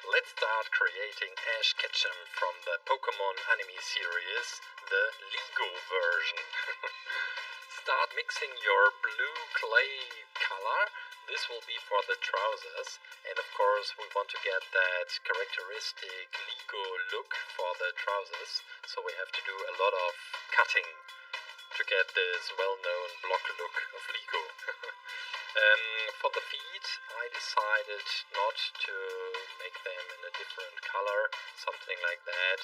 let's start creating Ash Ketchum from the Pokémon anime series, the Lego version. Start mixing your blue clay color. This will be for the trousers, and of course we want to get that characteristic Lego look for the trousers, so we have to do a lot of cutting to get this well-known block look of Lego. For the feet, I decided not to make them in a different color, something like that,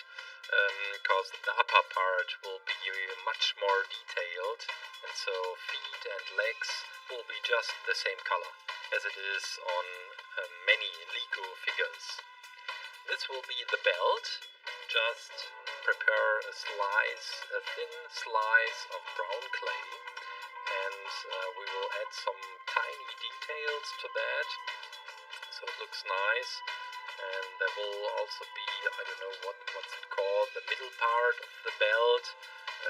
because the upper part will be much more detailed, and so feet and legs will be just the same color as it is on many Lego figures. This will be the belt. Just prepare a thin slice of brown clay, and we will add some tiny details to that so it looks nice. And there will also be, I don't know what's it called, the middle part of the belt.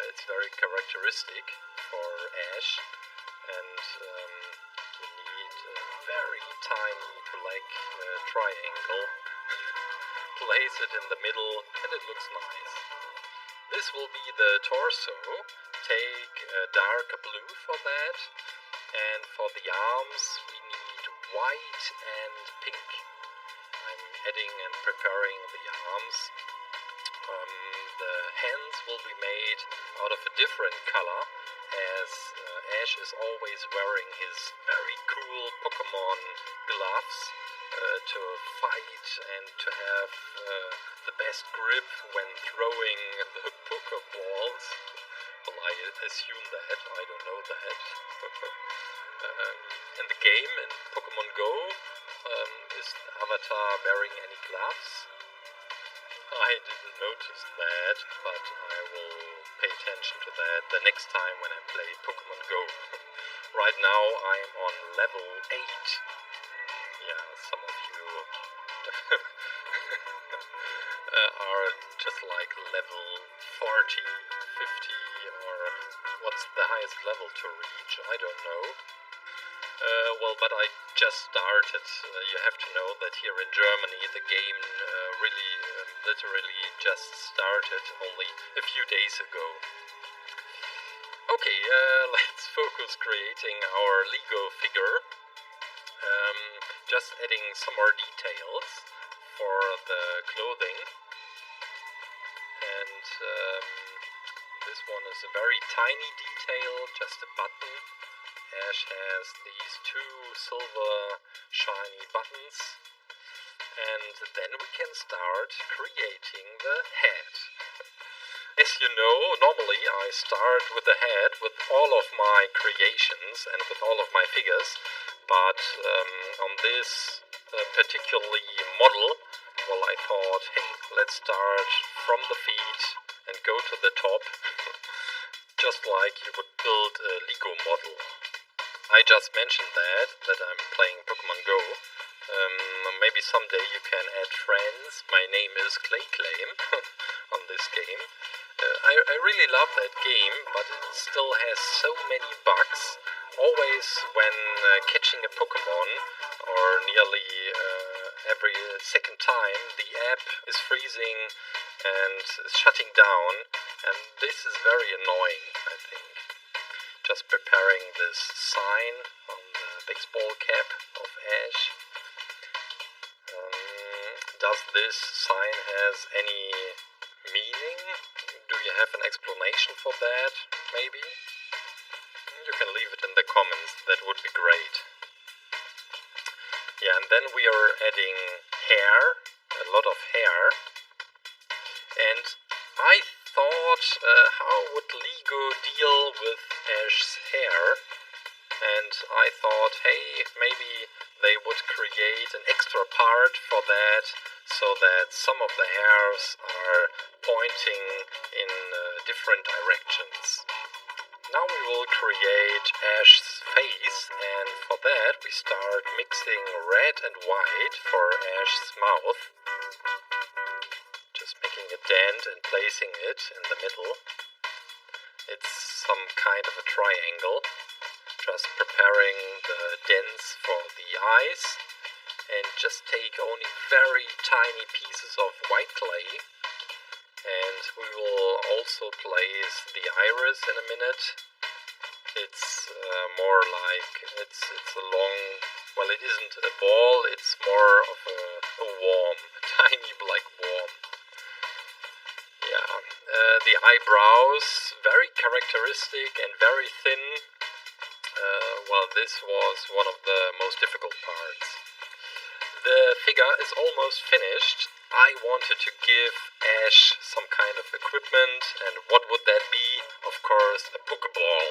It's very characteristic for Ash, and you need a very tiny black triangle. Place it in the middle and it looks nice. This will be the torso. Take a dark blue for that, and for the arms we need white and pink. I'm adding and preparing the arms. The hands will be made out of a different color, as Ash is always wearing his very cool Pokémon gloves to fight and to have the best grip when throwing the Pokeballs. Well, I assume that, I don't know that. In the game, in Pokémon Go, is the avatar wearing any gloves? I didn't notice that, but I will pay attention to that the next time when I play Pokémon Go. Right now I'm on level 8. Yeah, some of you are just like level 40, 50, or what's the highest level to reach? I don't know. But I just started. You have to know that here in Germany the game really, literally just started only a few days ago. Okay, let's focus creating our Lego figure. Just adding some more details for the clothing. And this one is a very tiny detail, just a button. Ash has these two silver shiny buttons, and then we can start creating the head. As you know, normally I start with the head with all of my creations and with all of my figures, but on this particularly model, well, I thought, hey, let's start from the feet and go to the top, just like you would build a Lego model. I just mentioned that I'm playing Pokémon Go. Maybe someday you can add friends. My name is Claim on this game. I really love that game, but it still has so many bugs. Always when catching a Pokémon, or nearly every second time, the app is freezing and is shutting down, and this is very annoying, I think. Just preparing this sign on the baseball cap of Ash. Does this sign has any meaning? Do you have an explanation for that, maybe? You can leave it in the comments, that would be great. Yeah, and then we are adding hair, a lot of hair. And I thought, how would Lego deal with Ash's hair? And I thought, hey, maybe they would create an extra part for that, so that some of the hairs are pointing in different directions. Now we will create Ash's face, and for that we start mixing red and white for Ash's mouth. Just making a dent and placing it in the middle. It's some kind of a triangle. Just preparing the dents for the eyes, and just take only very tiny pieces of white clay. And we will also place the iris in a minute. It's more like it's a long, well, it isn't a ball, it's more of a worm, a tiny black worm. Yeah, the eyebrows, very characteristic and very thin. Well, this was one of the most difficult parts. The figure is almost finished. I wanted to give Ash some kind of equipment, and what would that be? Of course, a Pokeball.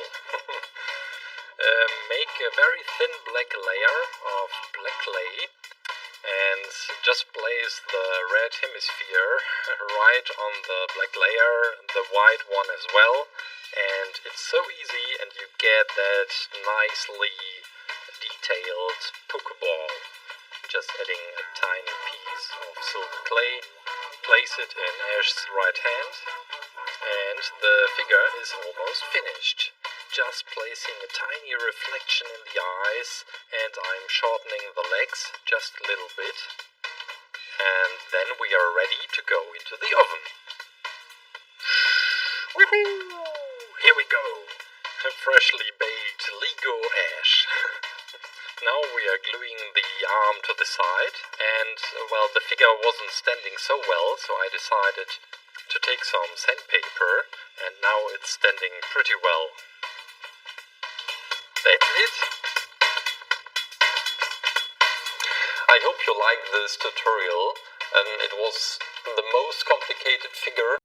Make a very thin black layer of black clay and just place the red hemisphere right on the black layer, the white one as well, and it's so easy, and you get that nicely detailed Pokeball. Just adding a tiny piece of silver clay, place it in Ash's right hand, and the figure is almost finished. Just placing a tiny reflection in the eyes, and I'm shortening the legs just a little bit, and then we are ready to go into the oven. Woohoo! Here we go! A freshly baked Lego Ash. Now we are gluing the arm to the side, and well, the figure wasn't standing so well, so I decided to take some sandpaper, and now it's standing pretty well. That's it. I hope you liked this tutorial, and it was the most complicated figure